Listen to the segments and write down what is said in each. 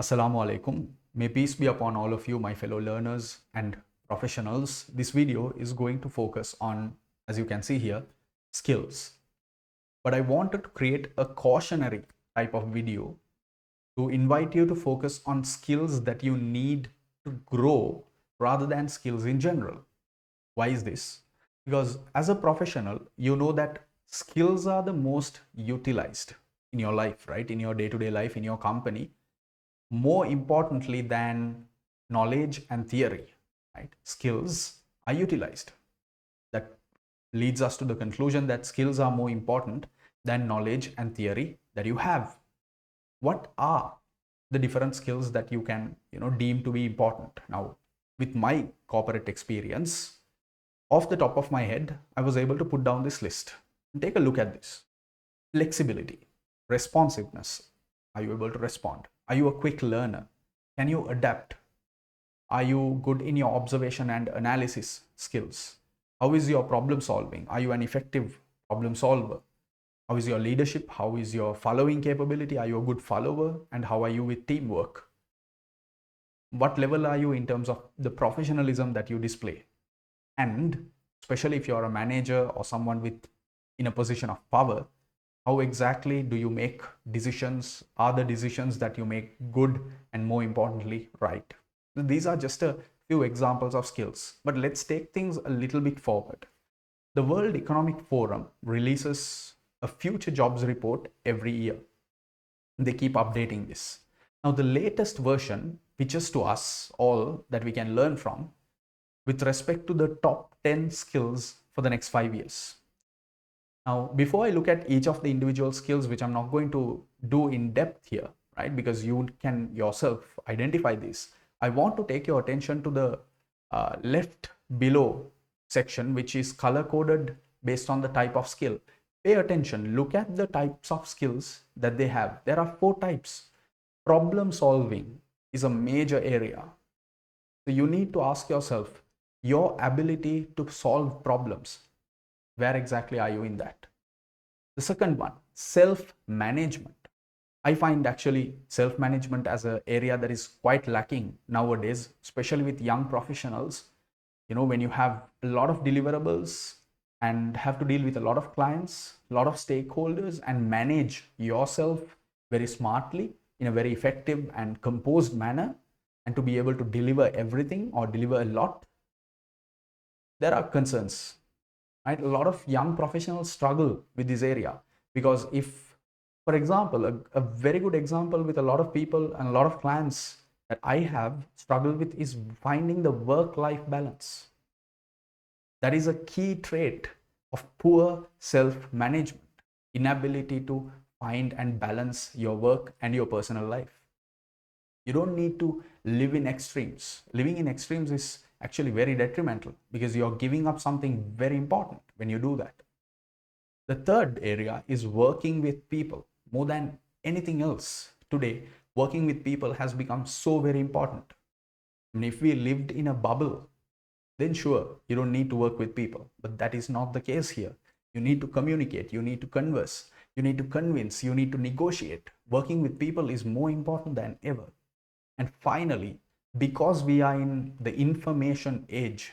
Assalamu alaikum. May peace be upon all of you, my fellow learners and professionals. This video is going to focus on, as you can see here, skills. But I wanted to create a cautionary type of video to invite you to focus on skills that you need to grow rather than skills in general. Why is this? Because as a professional, you know that skills are the most utilized in your life, right? In your day-to-day life, in your company, more importantly than knowledge and theory, right? Skills are utilized. That leads us to the conclusion that skills are more important than knowledge and theory that you have. What are the different skills that you can, deem to be important? Now, with my corporate experience, off the top of my head, I was able to put down this list. Take a look at this. Flexibility, responsiveness. Are you able to respond? Are you a quick learner? Can you adapt? Are you good in your observation and analysis skills? How is your problem solving? Are you an effective problem solver? How is your leadership? How is your following capability? Are you a good follower? And how are you with teamwork? What level are you in terms of the professionalism that you display? And especially if you're a manager or someone in a position of power, how exactly do you make decisions? Are the decisions that you make good and, more importantly, right? These are just a few examples of skills, but let's take things a little bit forward. The World Economic Forum releases a future jobs report every year. They keep updating this. Now, the latest version pitches to us all that we can learn from with respect to the top 10 skills for the next 5 years. Now, before I look at each of the individual skills, which I'm not going to do in depth here, right, because you can yourself identify this, I want to take your attention to the left below section, which is color coded based on the type of skill. Pay attention, look at the types of skills that they have. There are 4 types. Problem solving is a major area. So you need to ask yourself, your ability to solve problems, where exactly are you in that? The second one, self-management. I find actually self-management as an area that is quite lacking nowadays, especially with young professionals. When you have a lot of deliverables and have to deal with a lot of clients, a lot of stakeholders, and manage yourself very smartly in a very effective and composed manner, and to be able to deliver everything or deliver a lot, there are concerns, right? A lot of young professionals struggle with this area because if, for example, a very good example with a lot of people and a lot of clients that I have struggled with is finding the work-life balance. That is a key trait of poor self-management, inability to find and balance your work and your personal life. You don't need to live in extremes. Living in extremes is actually very detrimental because you're giving up something very important when you do that. The third area is working with people. More than anything else today, working with people has become so very important. I mean, if we lived in a bubble, then sure, you don't need to work with people. But that is not the case here. You need to communicate, you need to converse, you need to convince, you need to negotiate. Working with people is more important than ever. And finally, because we are in the information age,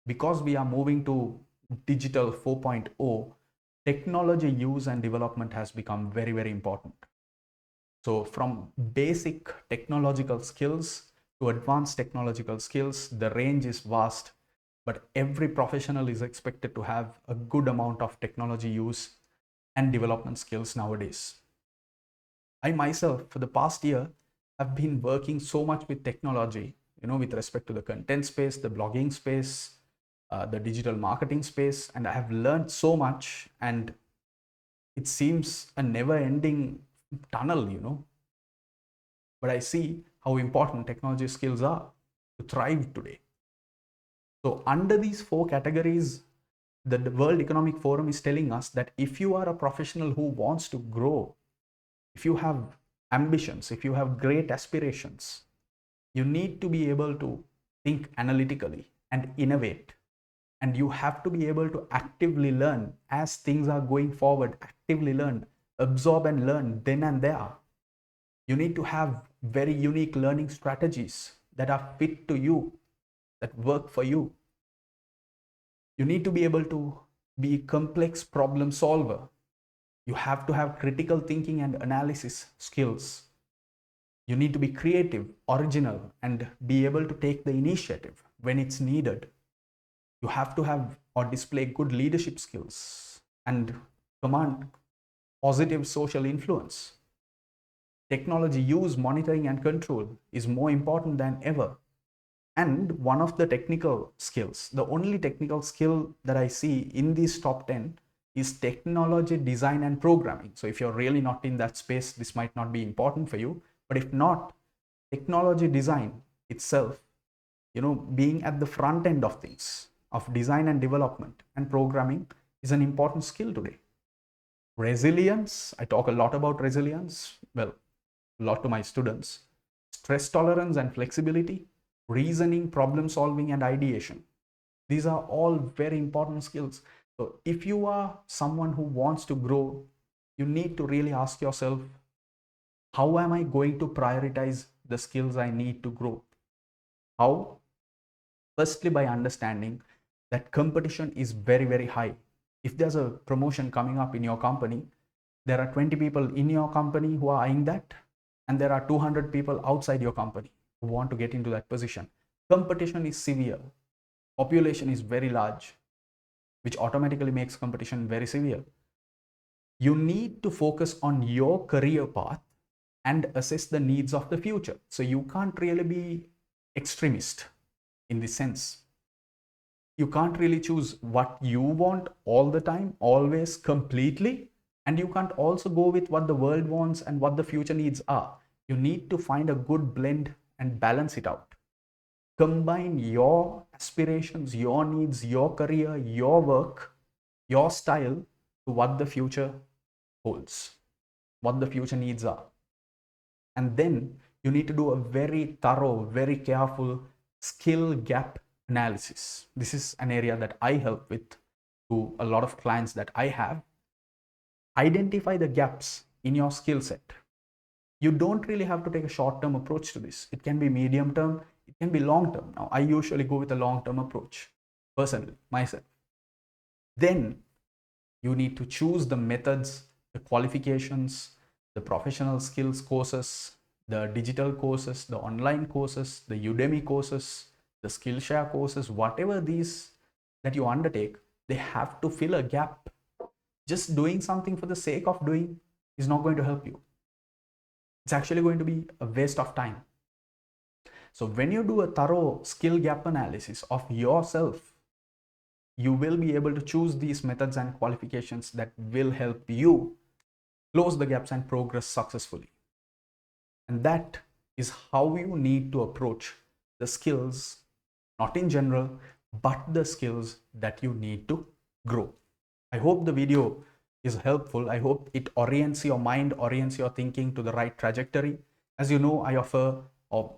because we are moving to digital 4.0, technology use and development has become very, very important. So from basic technological skills to advanced technological skills, the range is vast, but every professional is expected to have a good amount of technology use and development skills nowadays. I myself, for the past year, have been working so much with technology, with respect to the content space, the blogging space, the digital marketing space, and I have learned so much, and it seems a never-ending tunnel, but I see how important technology skills are to thrive today. So under these 4 categories, the World Economic Forum is telling us that if you are a professional who wants to grow, if you have ambitions, if you have great aspirations, you need to be able to think analytically and innovate. And you have to be able to actively learn as things are going forward, actively learn, absorb and learn then and there. You need to have very unique learning strategies that are fit to you, that work for you. You need to be able to be a complex problem solver. You have to have critical thinking and analysis skills. You need to be creative, original, and be able to take the initiative when it's needed. You have to have or display good leadership skills and command positive social influence. Technology use, monitoring, and control is more important than ever. And one of the technical skills, the only technical skill that I see in these top 10 is technology design and programming. So if you're really not in that space, this might not be important for you. But if not, technology design itself, being at the front end of things, of design and development and programming, is an important skill today. Resilience, I talk a lot about resilience, well, a lot to my students. Stress tolerance and flexibility, reasoning, problem solving, and ideation. These are all very important skills. So if you are someone who wants to grow, you need to really ask yourself, how am I going to prioritize the skills I need to grow? How? Firstly, by understanding that competition is very, very high. If there's a promotion coming up in your company, there are 20 people in your company who are eyeing that, and there are 200 people outside your company who want to get into that position. Competition is severe. Population is very large, which automatically makes competition very severe. You need to focus on your career path and assess the needs of the future. So you can't really be extremist in this sense. You can't really choose what you want all the time, always, completely. And you can't also go with what the world wants and what the future needs are. You need to find a good blend and balance it out. Combine your aspirations, your needs, your career, your work, your style to what the future holds, what the future needs are. And then you need to do a very thorough, very careful skill gap analysis. This is an area that I help with to a lot of clients that I have. Identify the gaps in your skill set. You don't really have to take a short-term approach to this. It can be medium-term, it can be long-term. Now, I usually go with a long-term approach, personally, myself. Then you need to choose the methods, the qualifications, the professional skills courses, the digital courses, the online courses, the Udemy courses, the Skillshare courses, whatever these that you undertake, they have to fill a gap. Just doing something for the sake of doing is not going to help you. It's actually going to be a waste of time. So when you do a thorough skill gap analysis of yourself, you will be able to choose these methods and qualifications that will help you close the gaps and progress successfully. And that is how you need to approach the skills, not in general, but the skills that you need to grow. I hope the video is helpful. I hope it orients your mind, orients your thinking to the right trajectory. As you know, I offer, or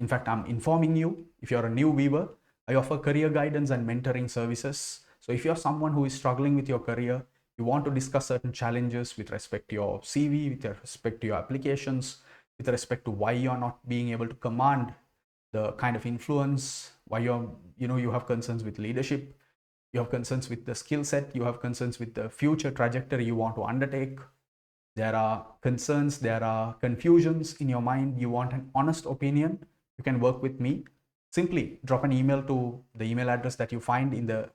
in fact, I'm informing you, if you're a new viewer, I offer career guidance and mentoring services. So if you're someone who is struggling with your career, you want to discuss certain challenges with respect to your CV, with respect to your applications, with respect to why you're not being able to command the kind of influence, why you have concerns with leadership, you have concerns with the skill set, you have concerns with the future trajectory you want to undertake, there are concerns, there are confusions in your mind, you want an honest opinion, you can work with me. Simply drop an email to the email address that you find in the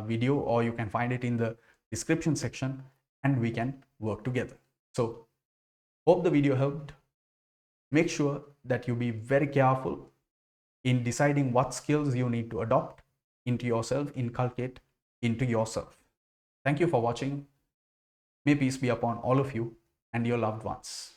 video, or you can find it in the description section, and we can work together. So hope the video helped. Make sure that you be very careful in deciding what skills you need to adopt into yourself, inculcate into yourself. Thank you for watching. May peace be upon all of you and your loved ones.